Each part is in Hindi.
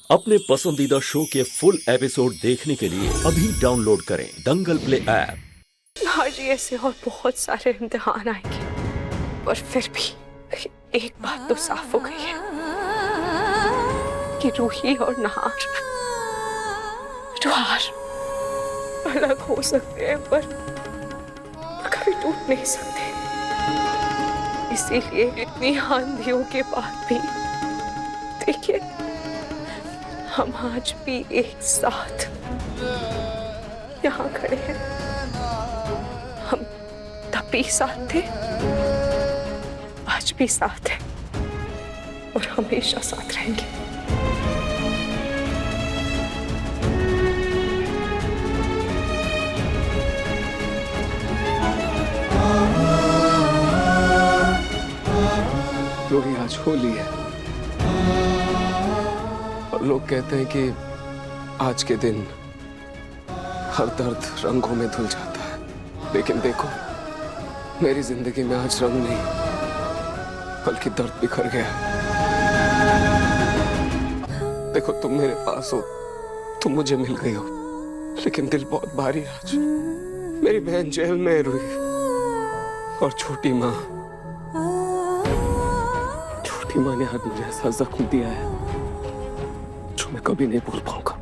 अपने पसंदीदा शो के फुल एपिसोड देखने के लिए अभी डाउनलोड करें दंगल प्ले ऐप। हाँ जी, ऐसे और बहुत सारे इम्तिहान आएंगे, पर फिर भी एक बात तो साफ हो गई है कि रूही और नहार अलग हो सकते हैं, पर कभी टूट नहीं सकते। इसीलिए इतनी आंधियों के बाद भी देखिए, हम आज भी एक साथ यहाँ खड़े हैं। हम तब भी साथ थे, आज भी साथ हैं और हमेशा साथ रहेंगे। लोग आज होली है और लोग कहते हैं कि आज के दिन हर दर्द रंगों में धुल जाता है, लेकिन देखो मेरी जिंदगी में आज रंग नहीं बल्कि दर्द बिखर गया। देखो तुम मेरे पास हो, तुम मुझे मिल गई हो, लेकिन दिल बहुत भारी है आज। मेरी बहन जेल में रुई और छोटी माँ ने आज मुझे ऐसा जख्म दिया है जो मैं कभी नहीं भूल पाऊंगा।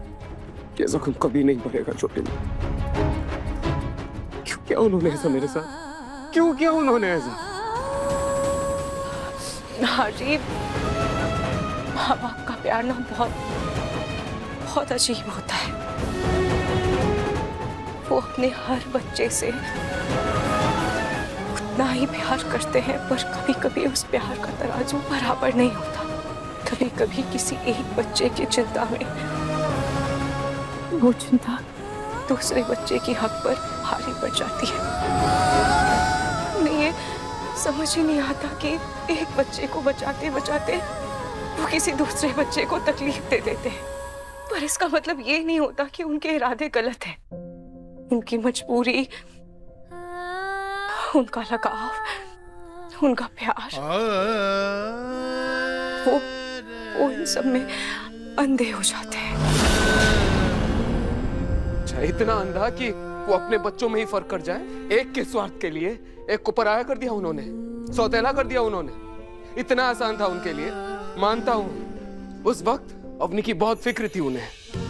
ये जख्म कभी नहीं भरेगा छोटे में। क्यों किया उन्होंने ऐसा मेरे साथ? क्यों किया उन्होंने ऐसा? जी, माँ बाप का प्यार ना बहुत अजीब होता है। वो अपने हर बच्चे से ना ही प्यार करते हैं, पर कभी कभी उस प्यार का तराजू बराबर नहीं होता। कभी कभी किसी एक बच्चे की चिंता में वो चिंता दूसरे बच्चे की हक पर भारी पड़ जाती है। उन्हें ये समझ ही नहीं आता कि एक बच्चे को बचाते बचाते वो किसी दूसरे बच्चे को तकलीफ दे देते हैं। पर इसका मतलब ये नहीं होता कि उनके इरादे गलत हैं। उनकी मजबूरी, उनका लगाव, उनका प्यार, वो इन सब में अंधे हो जाते हैं। इतना अंधा कि वो अपने बच्चों में ही फर्क कर जाए। एक के स्वार्थ के लिए एक को पराया कर दिया उन्होंने, सौतेला कर दिया उन्होंने। इतना आसान था उनके लिए, मानता हूं उस वक्त अवनी की बहुत फिक्र थी उन्हें,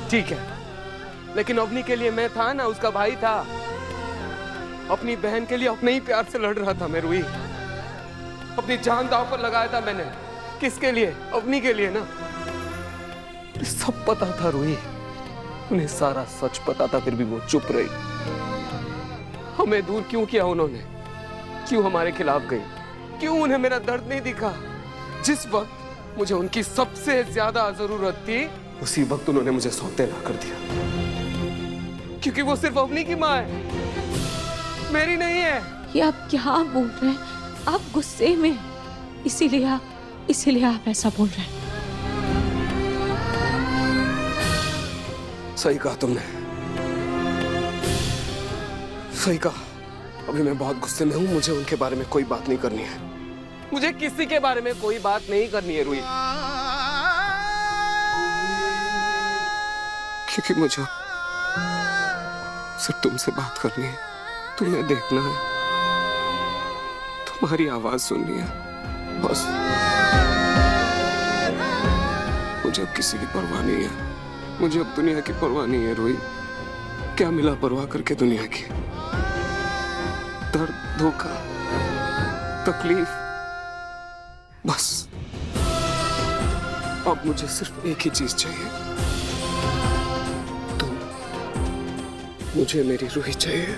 ठीक है, लेकिन अवनी के लिए मैं था ना, उसका भाई था। अपनी बहन के लिए अपने ही प्यार से लड़ रहा था मैं रूही। अपनी जान दांव पर लगाया था मैंने। किसके लिए? अवनी के लिए ना। सब पता था रूही, उन्हें सारा सच पता था, फिर भी वो चुप रही। हमें दूर क्यों किया उन्होंने? क्यों हमारे खिलाफ गई? क्यों उन्हें मेरा दर्द नहीं दिखा? जिस वक्त मुझे उनकी सबसे ज्यादा जरूरत थी, उसी वक्त उन्होंने मुझे सौतेला कर दिया। क्योंकि वो सिर्फ अवनी की माँ है, मेरी नहीं है। ये आप क्या बोल रहे हैं? आप गुस्से में, इसीलिए आप ऐसा बोल रहे हैं। सही कहा तुमने, सही कहा। अभी मैं बहुत गुस्से में हूं। मुझे उनके बारे में कोई बात नहीं करनी है। मुझे किसी के बारे में कोई बात नहीं करनी है रूही, क्योंकि मुझे सिर्फ तुमसे बात करनी है, तुम्हें देखना है, तुम्हारी आवाज सुननी है, बस। मुझे अब किसी की परवाह नहीं है। मुझे अब दुनिया की परवाह नहीं है रूही। क्या मिला परवाह करके दुनिया की? दर्द, धोखा, तकलीफ, बस। अब मुझे सिर्फ एक ही चीज चाहिए, तुम। मुझे मेरी रूही चाहिए,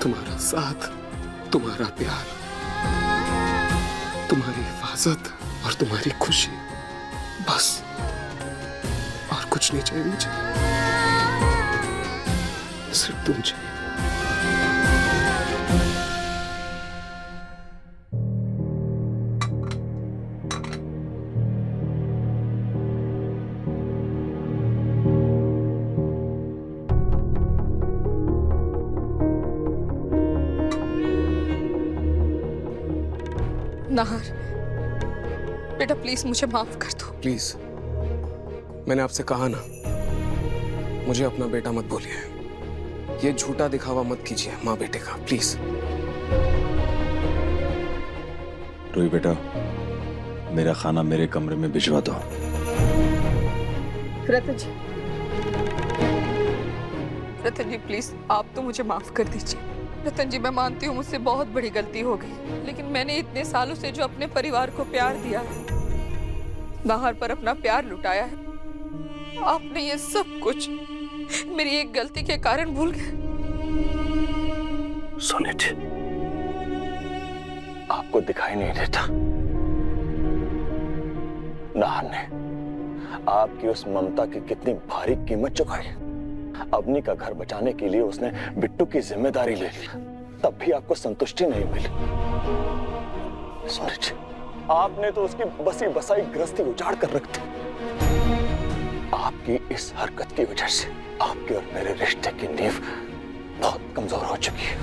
तुम्हारा साथ, तुम्हारा प्यार, तुम्हारी हिफाजत और तुम्हारी खुशी, बस। और कुछ नहीं चाहिए मुझे, सिर्फ तुम चाहिए। नाहर, बेटा प्लीज मुझे माफ कर दो। प्लीज, मैंने आपसे कहा ना, मुझे अपना बेटा मत बोलिए। ये झूठा दिखावा मत कीजिए माँ बेटे का, प्लीज। रोही बेटा, मेरा खाना मेरे कमरे में भिजवा दो। रतन जी, रतन जी प्लीज आप तो मुझे माफ कर दीजिए। रतन जी मैं मानती हूँ मुझसे बहुत बड़ी गलती हो गई, लेकिन मैंने इतने सालों से जो अपने परिवार को प्यार दिया है, बाहर पर अपना प्यार लुटाया है, आपने ये सब कुछ मेरी एक गलती के कारण भूल गए। सोनिट, आपको दिखाई नहीं देता, नाहर ने आपकी उस ममता की कितनी भारी कीमत चुकाई। अवनी का घर बचाने के लिए उसने बिट्टू की जिम्मेदारी ले ली, तब भी आपको संतुष्टि नहीं मिली। सोनिट, आपने तो उसकी बसी बसाई गृहस्थी उजाड़ कर रख दी। आपकी इस हरकत की वजह से आपके और मेरे रिश्ते की नींव बहुत कमजोर हो चुकी है।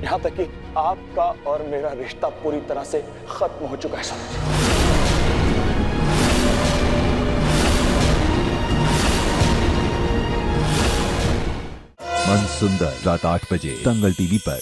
यहां तक कि आपका और मेरा रिश्ता पूरी तरह से खत्म हो चुका है। मन सुंदर रात 8 बजे दंगल टीवी पर।